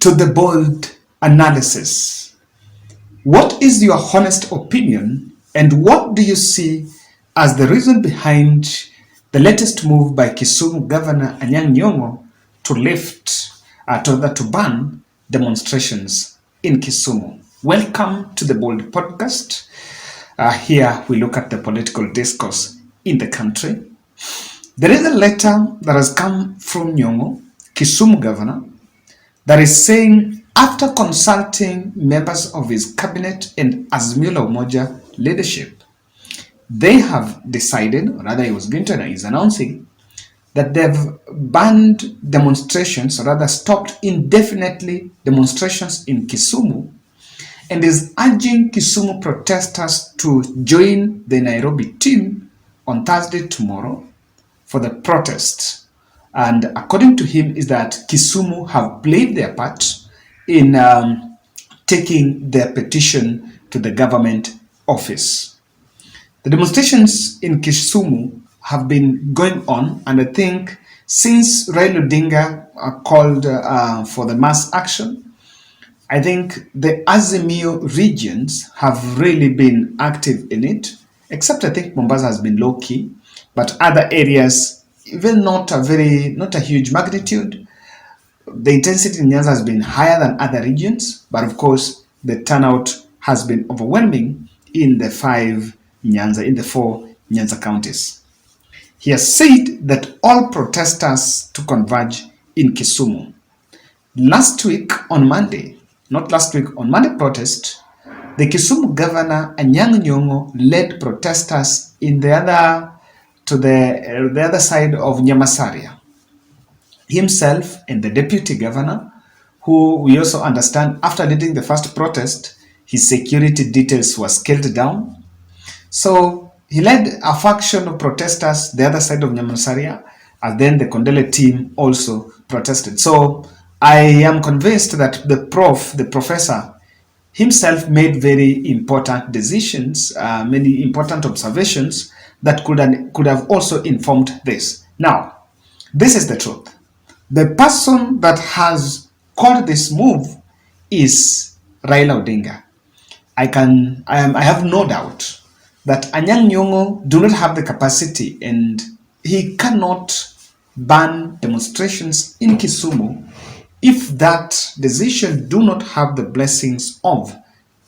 to the bold analysis. What is your honest opinion, and what do you see as the reason behind the latest move by Kisumu Governor Nyon'go to ban demonstrations in Kisumu? Welcome to the Bold Podcast. Here we look at the political discourse in the country. There is a letter that has come from Nyon'go, Kisumu Governor, that is saying after consulting members of his cabinet and Azimio la Umoja leadership, they have decided, or rather he's announcing, that they've banned demonstrations, or rather stopped indefinitely demonstrations in Kisumu, and is urging Kisumu protesters to join the Nairobi team on Thursday tomorrow for the protest. And according to him is that Kisumu have played their part in taking their petition to the government office. The demonstrations in Kisumu have been going on, and I think since Raila called for the mass action, I think the Azimio regions have really been active in it, except I think Mombasa has been low-key, but other areas, even not a huge magnitude. The intensity in Nyanza has been higher than other regions, but of course the turnout has been overwhelming in the four Nyanza counties. He has said that all protesters to converge in Kisumu. On Monday protest, the Kisumu Governor Nyon'go led protesters in the other side of Nyamasaria. Himself and the deputy governor, who we also understand after leading the first protest, his security details were scaled down. So he led a faction of protesters the other side of Nyamasaria, and then the Kondele team also protested. So I am convinced that the professor himself made very important decisions, many important observations that could have also informed this. Now, this is the truth. The person that has called this move is Raila Odinga. I have no doubt that Nyon'go do not have the capacity, and he cannot ban demonstrations in Kisumu if that decision do not have the blessings of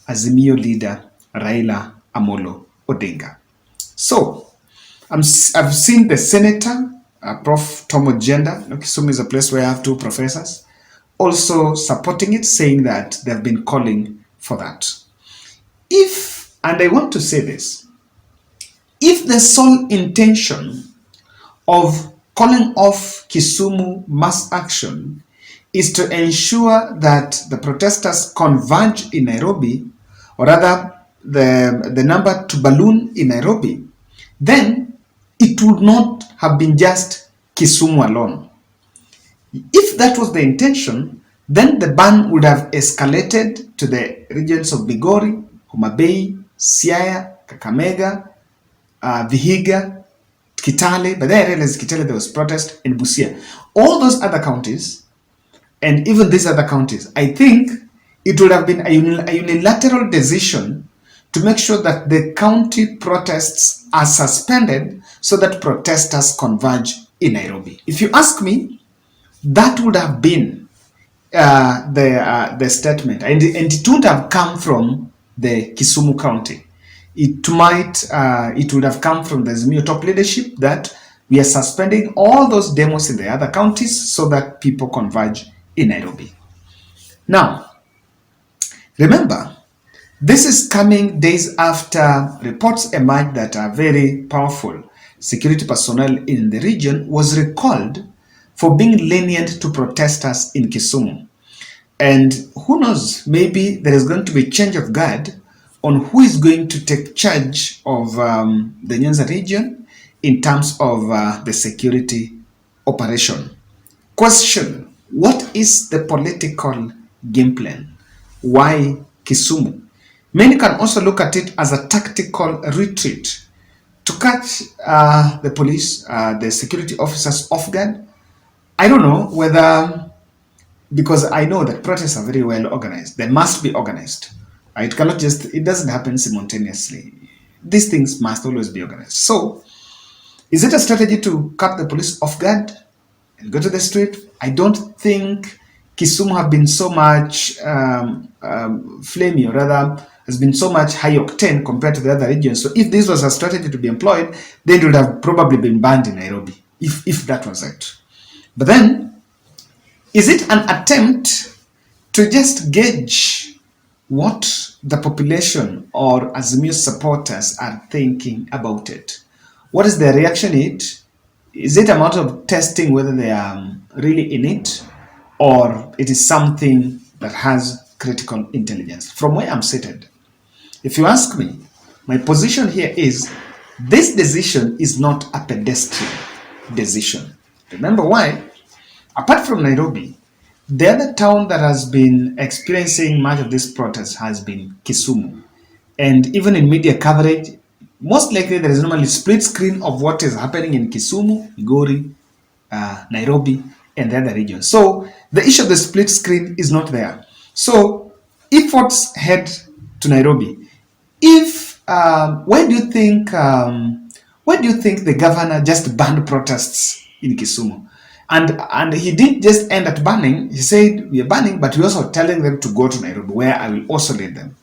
Azimio leader Raila Amolo Odinga. So, I've seen the senator, Prof. Tom Ojenda, Kisumu is a place where I have two professors, also supporting it, saying that they've been calling for that. And I want to say this, if the sole intention of calling off Kisumu mass action is to ensure that the protesters converge in Nairobi, or rather the number to balloon in Nairobi, then it would not have been just Kisumu alone. If that was the intention, then the ban would have escalated to the regions of Migori, Homa Bay, Siaya, Kakamega, Vihiga, Kitale. But there realized Kitale there was protest in Busia. All those other counties, and even these other counties, I think it would have been a unilateral decision to make sure that the county protests are suspended so that protesters converge in Nairobi. If you ask me, that would have been the statement, and it would have come from the Kisumu county. It would have come from the Azimio top leadership that we are suspending all those demos in the other counties so that people converge in Nairobi. Now, remember, this is coming days after reports emerged that a very powerful security personnel in the region was recalled for being lenient to protesters in Kisumu. And who knows, maybe there is going to be change of guard on who is going to take charge of the Nyanza region in terms of the security operation. Question: what is the political game plan? Why Kisumu? Many can also look at it as a tactical retreat to catch the police, the security officers off guard. I don't know whether because I know that protests are very well organized. They must be organized. It cannot just, it doesn't happen simultaneously. These things must always be organized. So, is it a strategy to cut the police off guard and go to the street? I don't think Kisumu have been so much flamey, or rather, has been so much high octane compared to the other regions. So, if this was a strategy to be employed, then it would have probably been banned in Nairobi, if that was it. But then, is it an attempt to just gauge what the population or Azimio supporters are thinking about it? What is their reaction to it? Is it a matter of testing whether they are really in it, or it is something that has critical intelligence? From where I'm seated, if you ask me, my position here is this decision is not a pedestrian decision. Remember why? Apart from Nairobi, the other town that has been experiencing much of this protest has been Kisumu. And even in media coverage, most likely there is normally split screen of what is happening in Kisumu, Migori, Nairobi, and the other regions. So the issue of the split screen is not there. So efforts head to Nairobi. If why do you think the governor just banned protests in Kisumu? And he didn't just end at banning. He said, we are banning, but we're also telling them to go to Nairobi, where I will also lead them.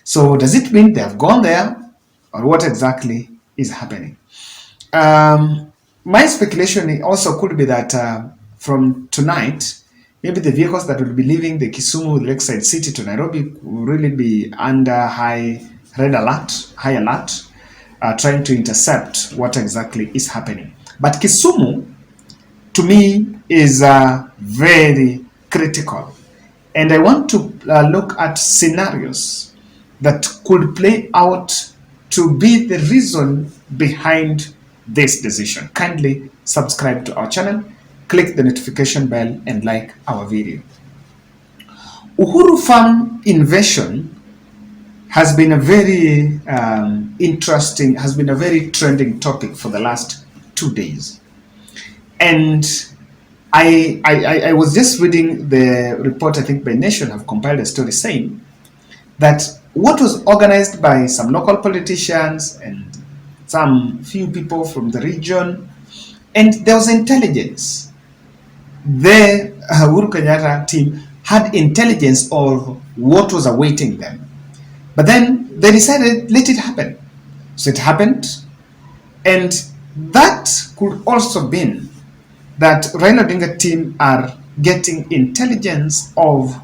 So does it mean they have gone there, or what exactly is happening? My speculation also could be that from tonight, maybe the vehicles that will be leaving the Kisumu Lakeside City to Nairobi will really be under high alert, trying to intercept what exactly is happening. But Kisumu, to me, is very critical. And I want to look at scenarios that could play out to be the reason behind this decision. Kindly subscribe to our channel, click the notification bell, and like our video. Uhuru farm invasion has been a very very trending topic for the last 2 days. And I was just reading the report, I think by Nation have compiled a story saying that what was organized by some local politicians and some few people from the region, and there was intelligence. The Uhuru Kenyatta team had intelligence of what was awaiting them. But then they decided, let it happen. So it happened, and that could also mean that Raila Odinga team are getting intelligence of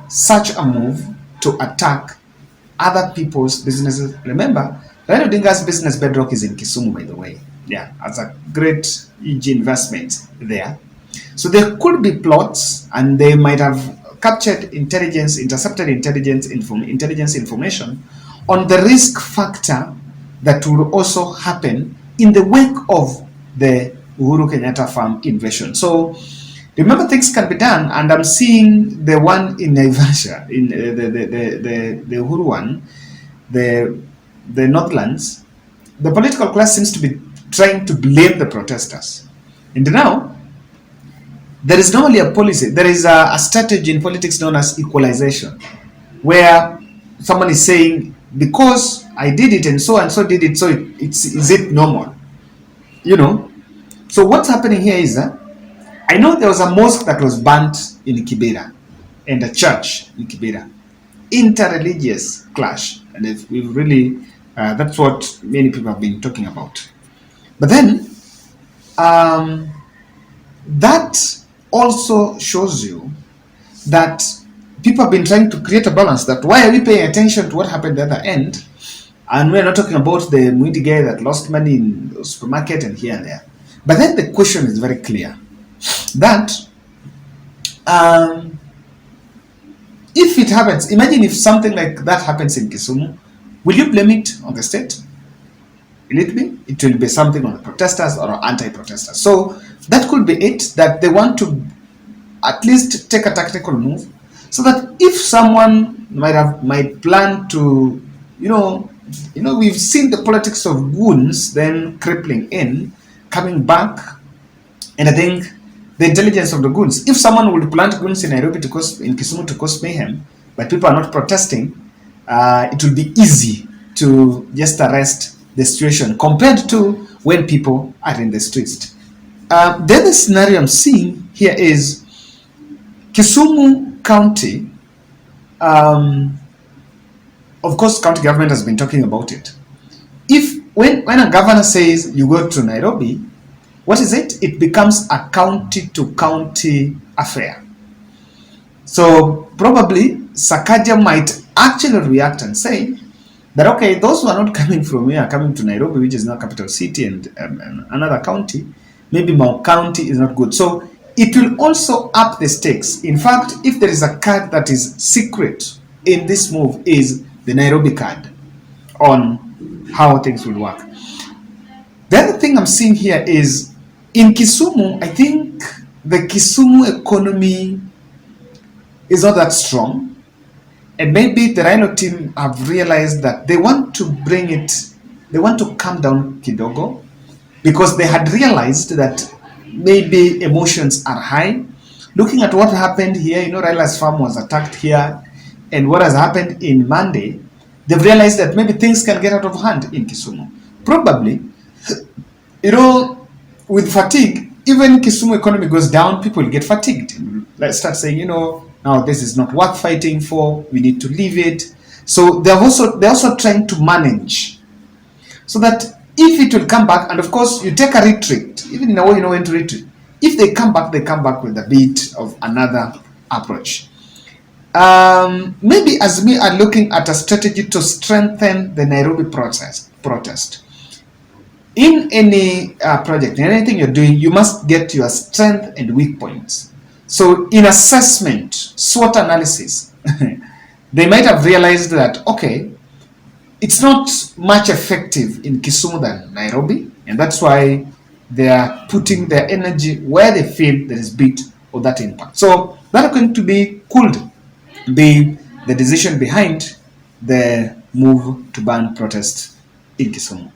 such a move to attack other people's businesses. Remember, Raila Odinga's business bedrock is in Kisumu, by the way. Yeah, as a great EG investment there. So there could be plots, and they might have captured intelligence, intercepted intelligence information on the risk factor that will also happen in the wake of the Uhuru Kenyatta farm invasion. So remember, things can be done, and I'm seeing the one in Naivasha, in the Uhuru one, the Northlands. The political class seems to be trying to blame the protesters, and now there is normally a policy. There is a strategy in politics known as equalization, where someone is saying, because I did it and so did it, so is it normal? You know. So what's happening here is that I know there was a mosque that was burnt in Kibera and a church in Kibera. Interreligious clash. And if we really, that's what many people have been talking about. But then, that also shows you that people have been trying to create a balance, that why are we paying attention to what happened at the other end? And we're not talking about the Mwindi guy that lost money in the supermarket and here and there. But then the question is very clear, that if it happens, imagine if something like that happens in Kisumu, will you blame it on the state? Will it be? It will be something on the protesters or anti-protesters. So that could be it, that they want to at least take a tactical move, so that if someone might plan to, we've seen the politics of goons then crippling in, coming back, and I think the intelligence of the goons. If someone will plant goons in Nairobi in Kisumu to cause mayhem, but people are not protesting, it will be easy to just arrest the situation compared to when people are in the streets. The other scenario I'm seeing here is Kisumu County. Of course, county government has been talking about it. If when a governor says you go to Nairobi, what is it? It becomes a county to county affair. So probably Sakaja might actually react and say that, okay, those who are not coming from here are coming to Nairobi, which is now capital city, and another county, maybe Mau County is not good. So it will also up the stakes. In fact, if there is a card that is secret in this move, is the Nairobi card on how things will work. The other thing I'm seeing here is in Kisumu, I think the Kisumu economy is not that strong. And maybe the Raila team have realized that they want to calm down kidogo, because they had realized that maybe emotions are high. Looking at what happened here, Raila's farm was attacked here, and what has happened in Monday, they've realized that maybe things can get out of hand in Kisumu. Probably, with fatigue, even Kisumu economy goes down, people get fatigued. Let's start saying, now this is not worth fighting for, we need to leave it. So they're also trying to manage so that if it will come back, and of course you take a retreat, even in a way you know when to retreat. If they come back with a bit of another approach. Maybe as we are looking at a strategy to strengthen the Nairobi protest. In any project, in anything you're doing, you must get your strength and weak points. So in assessment, SWOT analysis, they might have realized that, okay, it's not much effective in Kisumu than Nairobi, and that's why they are putting their energy where they feel there is bit of that impact. So that is going to be the decision behind the move to ban protest in Kisumu.